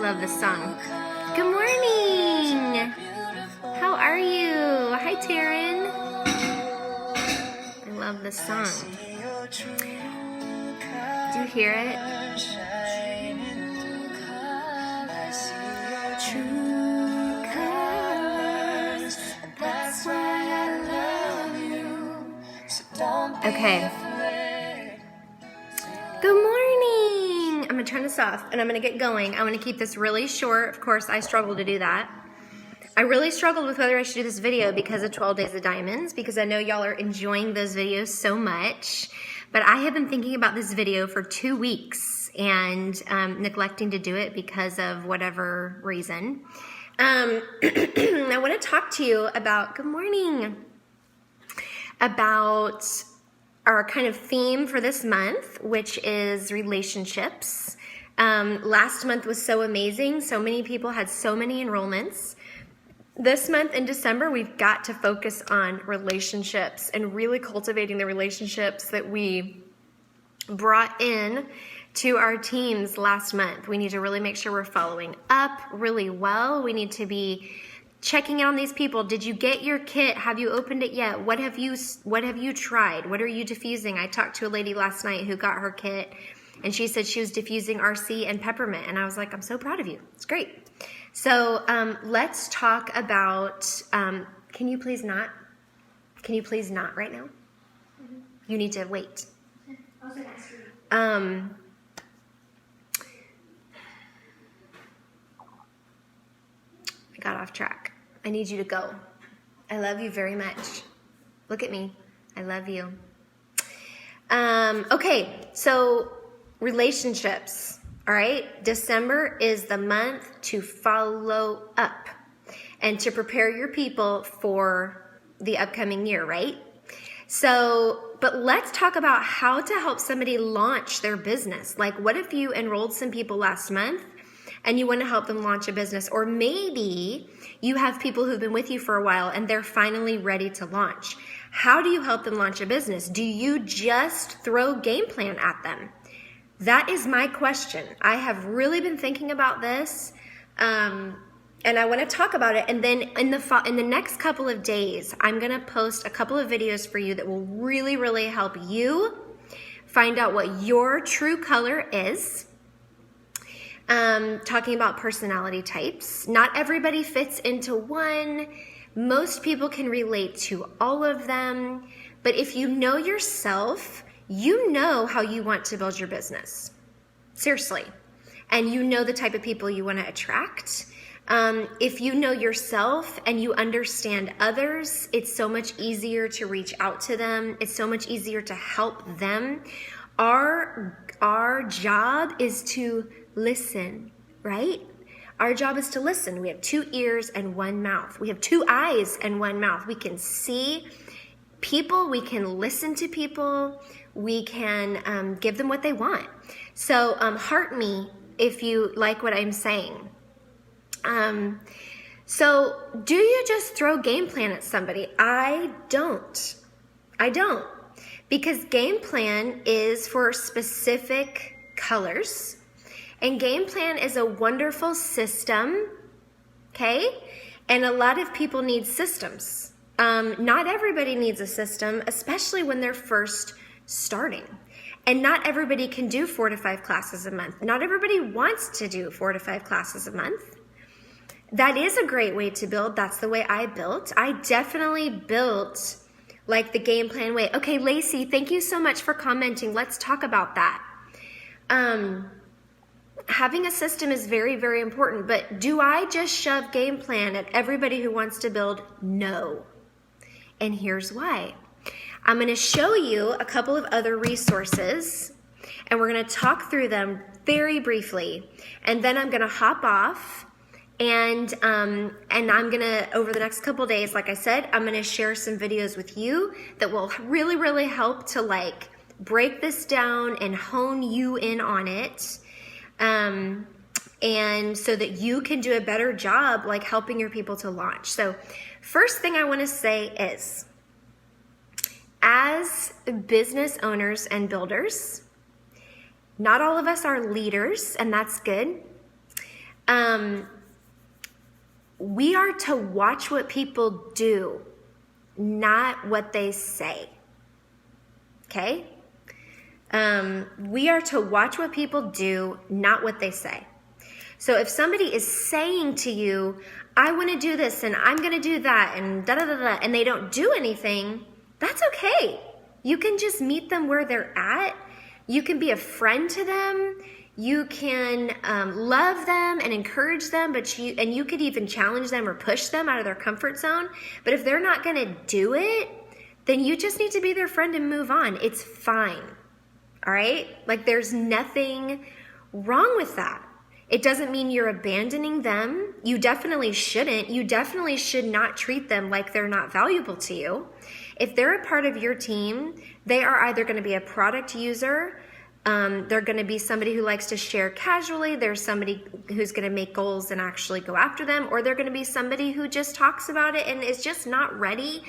love this song. Good morning. How are you? Hi, Taryn. I love this song. Do you hear it? True colors, that's why I love you. So don't be afraid. Good morning. I'm gonna turn this off and I'm gonna get going. I'm gonna keep this really short. Of course, I struggle to do that. I really struggled with whether I should do this video because of 12 Days of Diamonds, because I know y'all are enjoying those videos so much. But I have been thinking about this video for 2 weeks and neglecting to do it because of whatever reason. I want to talk to you about, good morning, about our kind of theme for this month, which is relationships. Last month was so amazing. So many people had so many enrollments. This month in December, we've got to focus on relationships and really cultivating the relationships that we brought in to our teams last month. We need to really make sure we're following up really well. We need to be checking out on these people. Did you get your kit? Have you opened it yet? What have you tried? What are you diffusing? I talked to a lady last night who got her kit and she said she was diffusing RC and peppermint. And I was like, I'm so proud of you. It's great. So let's talk about, can you please not right now? Mm-hmm. You need to wait. I got off track. I need you to go. I love you very much. Look at me. I love you. Okay, so relationships. All right, December is the month to follow up and to prepare your people for the upcoming year, right? So, but let's talk about how to help somebody launch their business. Like, what if you enrolled some people last month and you want to help them launch a business? Or maybe you have people who've been with you for a while and they're finally ready to launch. How do you help them launch a business? Do you just throw game plan at them? That is my question. I have really been thinking about this, and I want to talk about it. And then in the next couple of days, I'm going to post a couple of videos for you that will really, really help you find out what your true color is. Talking about personality types. Not everybody fits into one. Most people can relate to all of them. But if you know yourself, you know how you want to build your business. Seriously. And you know the type of people you want to attract. If you know yourself and you understand others, it's so much easier to reach out to them. It's so much easier to help them. Our job is to listen, right? Our job is to listen. We have 2 ears and 1 mouth. We have 2 eyes and 1 mouth. We can see people. We can listen to people. We can give them what they want. So heart me if you like what I'm saying. So do you just throw game plan at somebody? I don't. Because game plan is for specific colors. And game plan is a wonderful system, okay? And a lot of people need systems. Not everybody needs a system, especially when they're first starting. And not everybody can do 4 to 5 classes a month. Not everybody wants to do 4 to 5 classes a month. That is a great way to build. That's the way I built. I definitely built like the game plan way. Okay, Lacey, thank you so much for commenting. Let's talk about that. Having a system is very, very important, but do I just shove game plan at everybody who wants to build? No. And here's why. I'm going to show you a couple of other resources, and we're going to talk through them very briefly. And then I'm going to hop off, and I'm going to, over the next couple days, like I said, I'm going to share some videos with you that will really, really help to like break this down and hone you in on it. And so that you can do a better job like helping your people to launch. So first thing I want to say is, as business owners and builders, not all of us are leaders, and that's good. We are to watch what people do, not what they say. Okay? We are to watch what people do, not what they say. So if somebody is saying to you, I want to do this and I'm going to do that and da-da-da-da, and they don't do anything, that's okay. You can just meet them where they're at. You can be a friend to them. You can love them and encourage them, and you could even challenge them or push them out of their comfort zone. But if they're not going to do it, then you just need to be their friend and move on. It's fine. All right? Like, there's nothing wrong with that. It doesn't mean you're abandoning them. You definitely shouldn't. You definitely should not treat them like they're not valuable to you. If they're a part of your team, they are either going to be a product user, they're going to be somebody who likes to share casually, there's somebody who's going to make goals and actually go after them, or they're going to be somebody who just talks about it and is just not ready.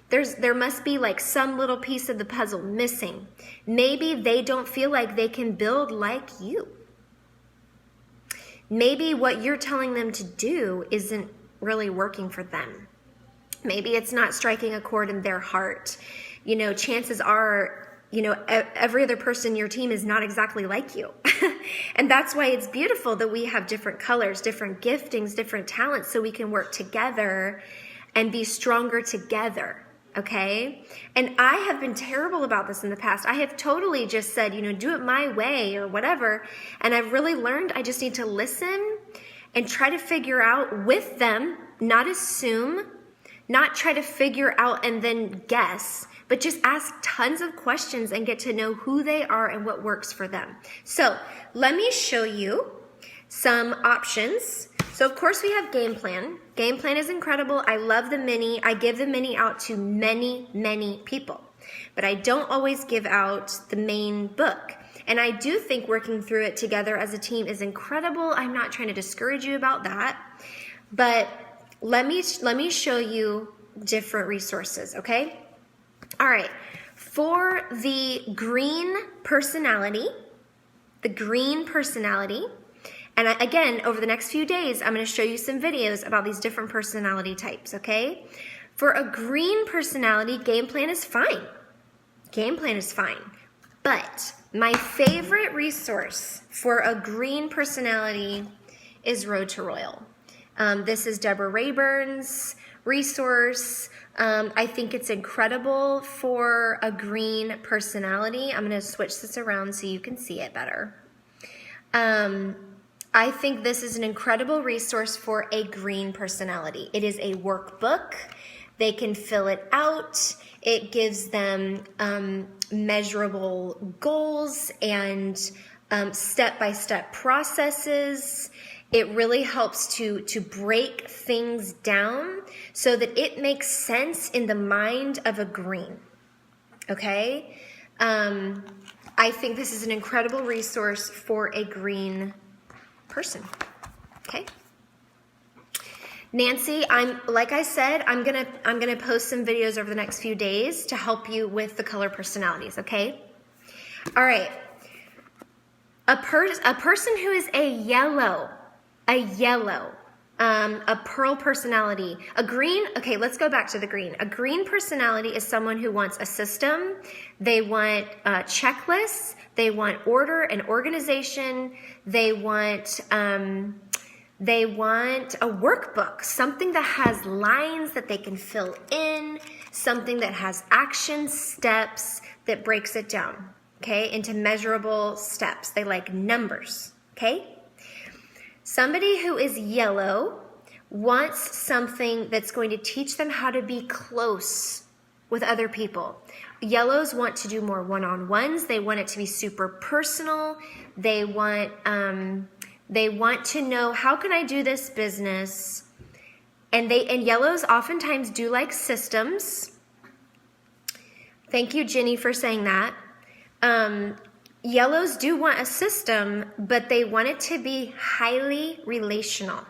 There must be like some little piece of the puzzle missing. Maybe they don't feel like they can build like you. Maybe what you're telling them to do isn't really working for them. Maybe it's not striking a chord in their heart. Chances are, every other person in your team is not exactly like you. And that's why it's beautiful that we have different colors, different giftings, different talents, so we can work together and be stronger together. Okay? And I have been terrible about this in the past. I have totally just said, do it my way or whatever. And I've really learned I just need to listen and try to figure out with them, not assume, not try to figure out and then guess, but just ask tons of questions and get to know who they are and what works for them. So let me show you some options. So of course we have Game Plan. Game Plan is incredible. I love the mini. I give the mini out to many, many people, but I don't always give out the main book. And I do think working through it together as a team is incredible. I'm not trying to discourage you about that, but let me show you different resources, okay? All right. For the green personality, and again, over the next few days, I'm going to show you some videos about these different personality types, okay? For a green personality, Game Plan is fine. Game Plan is fine. But my favorite resource for a green personality is Road to Royal. This is Deborah Rayburn's resource. I think it's incredible for a green personality. I'm going to switch this around so you can see it better. I think this is an incredible resource for a green personality. It is a workbook. They can fill it out. It gives them measurable goals and step-by-step processes. It really helps to break things down so that it makes sense in the mind of a green. Okay? I think this is an incredible resource for a green person. Okay? Nancy, like I said, I'm gonna post some videos over the next few days to help you with the color personalities, okay? All right. A person who is a yellow, a pearl personality, a green, okay, let's go back to the green. A green personality is someone who wants a system. They want checklists. They want order and organization. They want a workbook, something that has lines that they can fill in, something that has action steps that breaks it down, okay, into measurable steps. They like numbers, okay? Somebody who is yellow wants something that's going to teach them how to be close with other people. Yellows want to do more one-on-ones. They want it to be super personal. They want to know, how can I do this business? And yellows oftentimes do like systems. Thank you, Jenny, for saying that. Yellows do want a system, but they want it to be highly relational.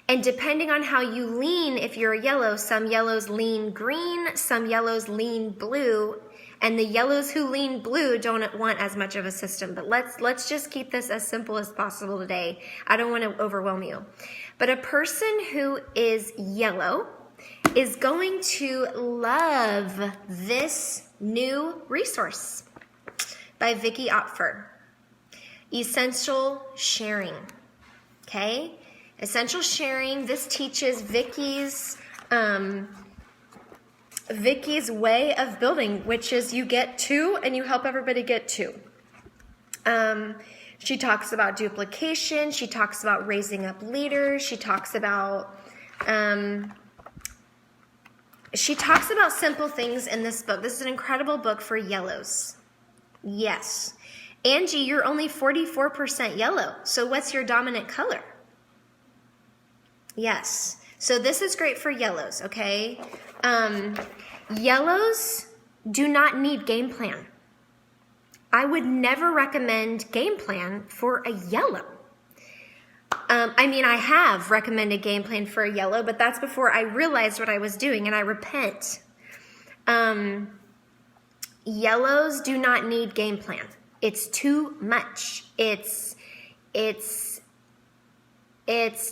And depending on how you lean, if you're a yellow, some yellows lean green, some yellows lean blue, And the yellows who lean blue don't want as much of a system. But let's just keep this as simple as possible today. I don't want to overwhelm you. But a person who is yellow is going to love this new resource by Vicki Opfer. Essential Sharing. Okay? Essential Sharing. This teaches Vicki's way of building, which is you get two and you help everybody get two. She talks about duplication. She talks about raising up leaders. She talks about simple things in this book. This is an incredible book for yellows. Yes. Angie, you're only 44% yellow. So what's your dominant color? Yes. So this is great for yellows, okay? Yellows do not need game plan. I would never recommend game plan for a yellow. I have recommended game plan for a yellow, but that's before I realized what I was doing, and I repent. Yellows do not need game plan. It's too much. It's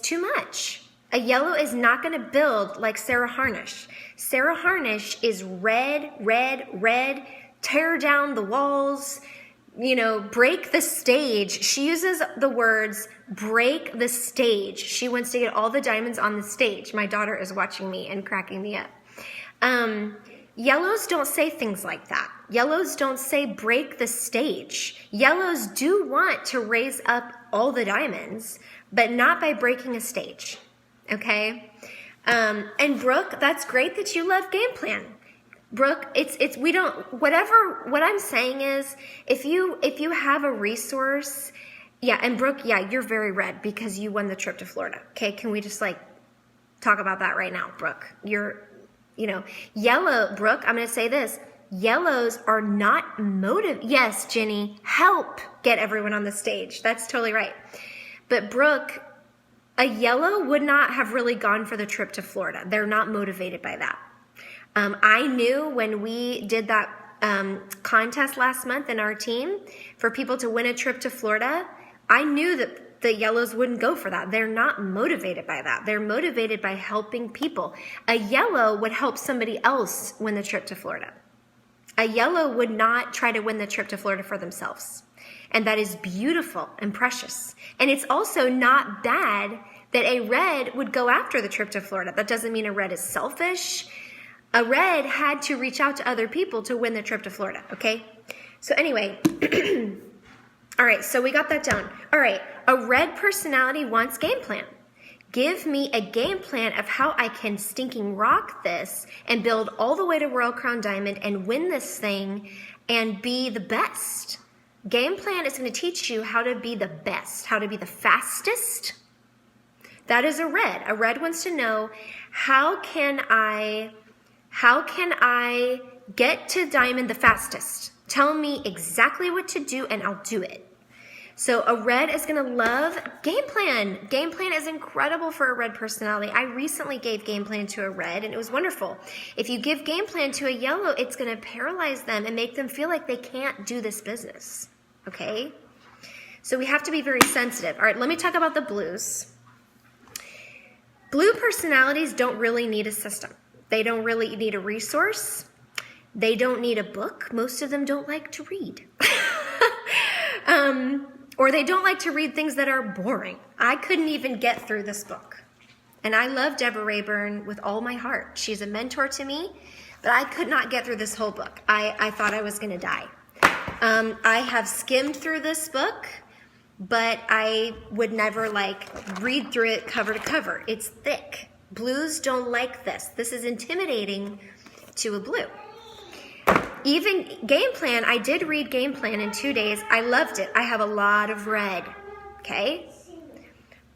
too much. A yellow is not going to build like Sarah Harnish. Sarah Harnish is red, red, red, tear down the walls, break the stage. She uses the words break the stage. She wants to get all the diamonds on the stage. My daughter is watching me and cracking me up. Yellows don't say things like that. Yellows don't say break the stage. Yellows do want to raise up all the diamonds, but not by breaking a stage. Okay? And Brooke, that's great that you love game plan. Brooke, what I'm saying is, if you have a resource, and Brooke, you're very red because you won the trip to Florida. Okay, can we just talk about that right now, Brooke? Yellow, Brooke, I'm going to say this. Yellows are not motivated. Yes, Jenny, help get everyone on the stage. That's totally right. But Brooke, a yellow would not have really gone for the trip to Florida. They're not motivated by that. I knew when we did that contest last month in our team for people to win a trip to Florida, I knew that the yellows wouldn't go for that. They're not motivated by that. They're motivated by helping people. A yellow would help somebody else win the trip to Florida. A yellow would not try to win the trip to Florida for themselves. And that is beautiful and precious. And it's also not bad that a red would go after the trip to Florida. That doesn't mean a red is selfish. A red had to reach out to other people to win the trip to Florida, okay? So anyway, all right, so we got that down. All right, a red personality wants game plan. Give me a game plan of how I can stinking rock this and build all the way to Royal Crown Diamond and win this thing and be the best. Game plan is going to teach you how to be the best, how to be the fastest. That is a red. A red wants to know, how can I get to diamond the fastest? Tell me exactly what to do and I'll do it. So a red is going to love game plan. Game plan is incredible for a red personality. I recently gave game plan to a red and it was wonderful. If you give game plan to a yellow, it's going to paralyze them and make them feel like they can't do this business. Okay? So we have to be very sensitive. All right, let me talk about the blues. Blue personalities don't really need a system. They don't really need a resource. They don't need a book. Most of them don't like to read. Or they don't like to read things that are boring. I couldn't even get through this book. And I love Deborah Rayburn with all my heart. She's a mentor to me, but I could not get through this whole book. I thought I was going to die. I have skimmed through this book, but I would never read through it cover to cover. It's thick. Blues don't like this. This is intimidating to a blue. Even game plan, I did read game plan in 2 days. I loved it. I have a lot of red. Okay?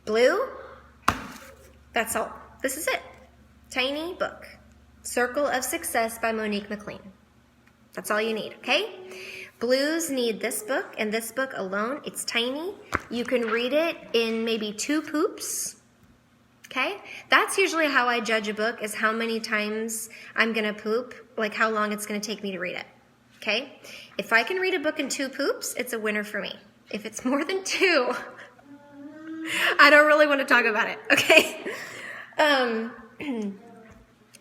Blue, that's all. This is it. Tiny book. Circle of Success by Monique McLean. That's all you need, okay? Blues need this book and this book alone. It's tiny. You can read it in maybe 2 poops. Okay? That's usually how I judge a book, is how many times I'm going to poop, how long it's going to take me to read it. Okay? If I can read a book in 2 poops, it's a winner for me. If it's more than 2, I don't really want to talk about it, okay?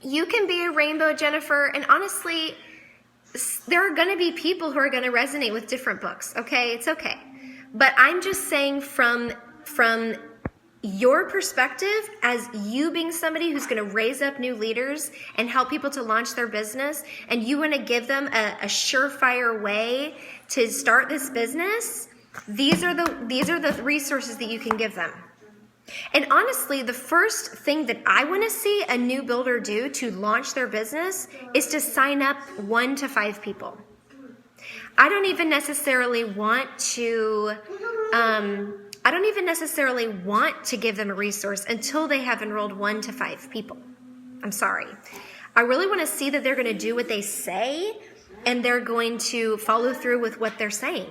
You can be a rainbow, Jennifer, and honestly, there are going to be people who are going to resonate with different books, okay? It's okay. But I'm just saying from your perspective as you being somebody who's going to raise up new leaders and help people to launch their business, and you want to give them a surefire way to start this business, these are the resources that you can give them. And honestly, the first thing that I want to see a new builder do to launch their business is to sign up 1 to 5 people. I don't even necessarily want to give them a resource until they have enrolled 1 to 5 people. I'm sorry. I really want to see that they're going to do what they say and they're going to follow through with what they're saying.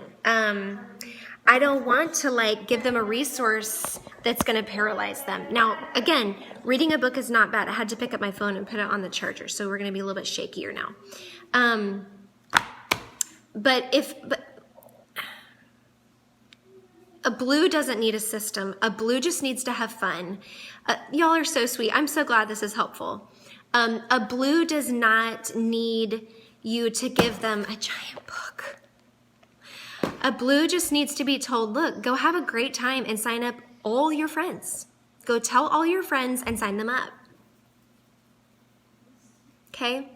I don't want to give them a resource that's going to paralyze them. Now, again, reading a book is not bad. I had to pick up my phone and put it on the charger, so we're going to be a little bit shakier now. But a blue doesn't need a system. A blue just needs to have fun. Y'all are so sweet. I'm so glad this is helpful. A blue does not need you to give them a giant book. A blue just needs to be told, look, go have a great time and sign up all your friends. Go tell all your friends and sign them up. Okay?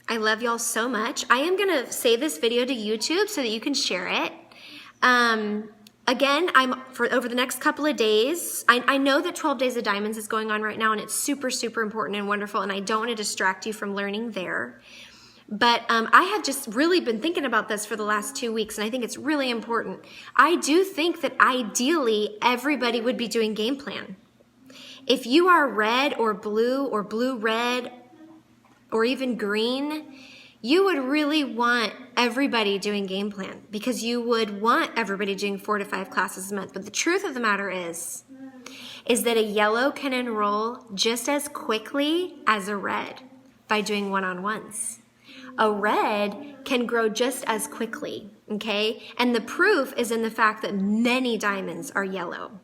I love y'all so much. I am going to save this video to YouTube so that you can share it. Again, over the next couple of days, I know that 12 Days of Diamonds is going on right now, and it's super, super important and wonderful, and I don't want to distract you from learning there. But I have just really been thinking about this for the last 2 weeks, and I think it's really important. I do think that ideally everybody would be doing game plan. If you are red or blue red, or even green, you would really want everybody doing game plan because you would want everybody doing 4 to 5 classes a month. But the truth of the matter is that a yellow can enroll just as quickly as a red by doing one-on-ones. A red can grow just as quickly, okay? And the proof is in the fact that many diamonds are yellow.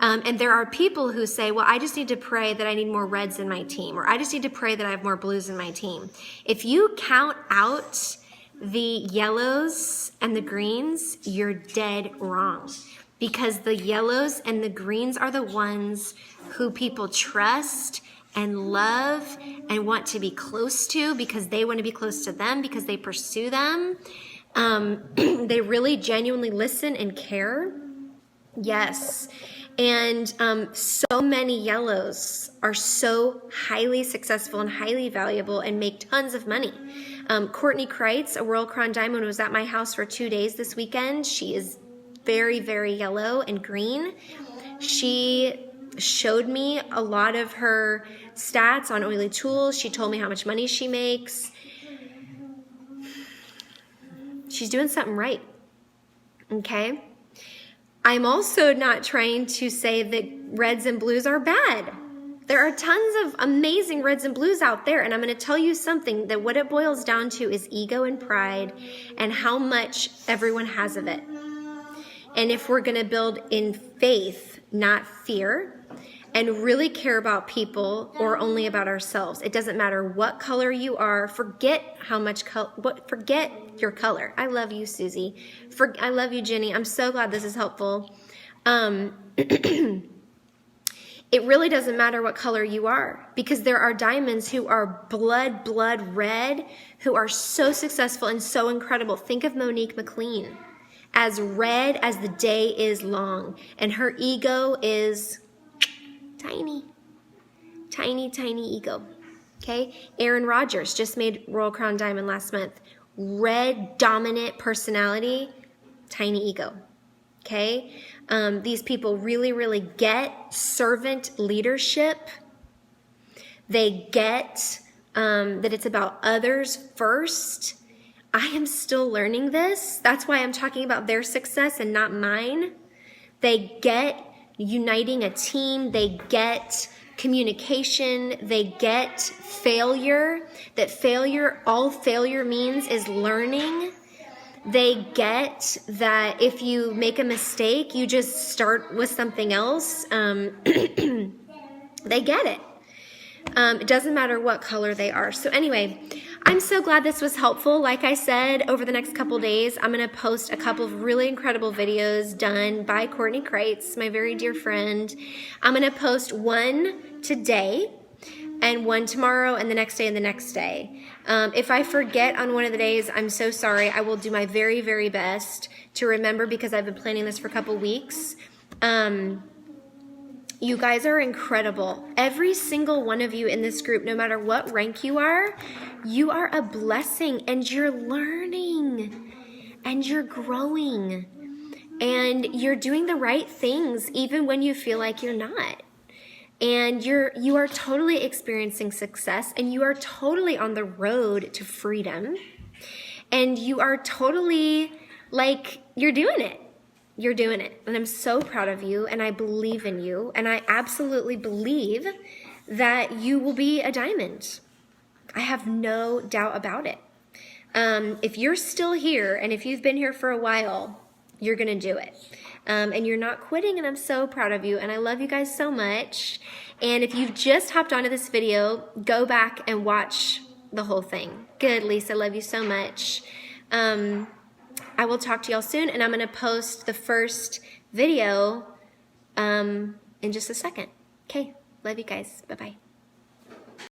And there are people who say, well, I just need to pray that I need more reds in my team, or I just need to pray that I have more blues in my team. If you count out the yellows and the greens, you're dead wrong. Because the yellows and the greens are the ones who people trust and love and want to be close to because they want to be close to them, because they pursue them. They really genuinely listen and care. Yes. And so many yellows are so highly successful and highly valuable and make tons of money. Courtney Kreitz, a Royal Crown Diamond, was at my house for 2 days this weekend. She is very, very yellow and green. She showed me a lot of her stats on Oily Tools. She told me how much money she makes. She's doing something right. Okay? I'm also not trying to say that reds and blues are bad. There are tons of amazing reds and blues out there, and I'm going to tell you something, that what it boils down to is ego and pride and how much everyone has of it. And if we're going to build in faith, not fear, and really care about people or only about ourselves, it doesn't matter what color you are. Forget forget your color. I love you, Susie. I love you, Jenny. I'm so glad this is helpful. It really doesn't matter what color you are, because there are diamonds who are blood red, who are so successful and so incredible. Think of Monique McLean, as red as the day is long, and her ego is tiny ego. Okay, Aaron Rodgers just made Royal Crown Diamond last month. Red, dominant personality, tiny ego. Okay, these people really get servant leadership. They get that it's about others first. I am still learning this. That's why I'm talking about their success and not mine. They get uniting a team. They get communication. They get failure, that failure, all failure means is learning. They get that if you make a mistake, you just start with something else. They get it. It doesn't matter what color they are. So anyway, I'm so glad this was helpful. Like I said, over the next couple days, I'm going to post a couple of really incredible videos done by Courtney Kreitz, my very dear friend. I'm going to post one today and one tomorrow and the next day and the next day. If I forget on one of the days, I'm so sorry. I will do my very, very best to remember because I've been planning this for a couple weeks. You guys are incredible. Every single one of you in this group, no matter what rank you are a blessing, and you're learning and you're growing and you're doing the right things even when you feel like you're not. And you are totally experiencing success, and you are totally on the road to freedom, and you are totally like, you're doing it. You're doing it. And I'm so proud of you, and I believe in you, and I absolutely believe that you will be a diamond. I have no doubt about it. If you're still here, and if you've been here for a while, you're going to do it. And you're not quitting, and I'm so proud of you, and I love you guys so much. And if you've just hopped onto this video, go back and watch the whole thing. Good, Lisa, love you so much. I will talk to y'all soon, and I'm going to post the first video in just a second. Okay, love you guys. Bye-bye.